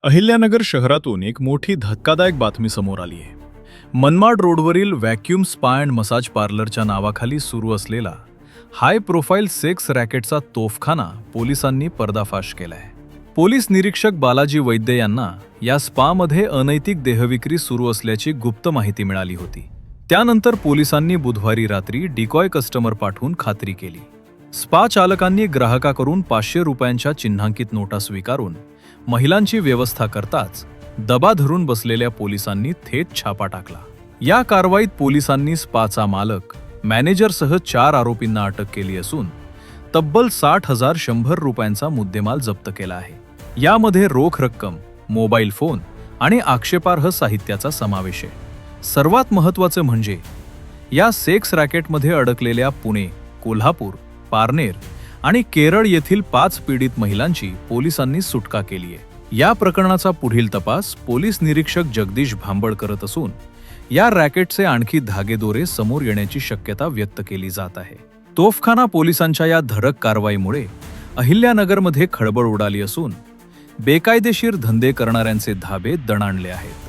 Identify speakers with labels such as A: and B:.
A: अहिल्यानगर शहरातून एक मोठी धक्कादायक बातमी समोर आली आहे. मनमाड रोडवरील व्हॅक्यूम स्पा अँड मसाज पार्लरच्या नावाखाली सुरू असलेला हाय प्रोफाईल सेक्स रॅकेटचा तोफखाना पोलिसांनी पर्दाफाश केलाय. पोलीस निरीक्षक बालाजी वैद्य यांना या स्पामध्ये अनैतिक देहविक्री सुरू असल्याची गुप्त माहिती मिळाली होती. त्यानंतर पोलिसांनी बुधवारी रात्री डिकॉय कस्टमर पाठवून खात्री केली. स्पा चालकांनी ग्राहकाकडून 500 रुपयांच्या चिन्हांकित नोटा स्वीकारून महिलांची व्यवस्था करताच दबा धरून बसलेल्या पोलिसांनी थेट छापा टाकला. या कारवाईत पोलिसांनी स्पाचा मालक, मॅनेजरसह 4 आरोपींना अटक केली असून तब्बल 60,100 रुपयांचा मुद्देमाल जप्त केला आहे. यामध्ये रोख रक्कम, मोबाईल फोन आणि आक्षेपार्ह साहित्याचा समावेश आहे. सर्वात महत्त्वाचे म्हणजे या सेक्स रॅकेटमध्ये अडकलेल्या पुणे, कोल्हापूर, पारनेर आणि केरळ येथील 5 पीडित महिलांची पोलिसांनी सुटका केली आहे. या प्रकरणाचा पुढील तपास पोलीस निरीक्षक जगदीश भांबळ करत असून या रॅकेटचे आणखी धागेदोरे समोर येण्याची शक्यता व्यक्त केली जात आहे. तोफखाना पोलिसांच्या या धडक कारवाईमुळे अहिल्यानगरमध्ये खळबळ उडाली असून बेकायदेशीर धंदे करणाऱ्यांचे धाबे दणाणले आहेत.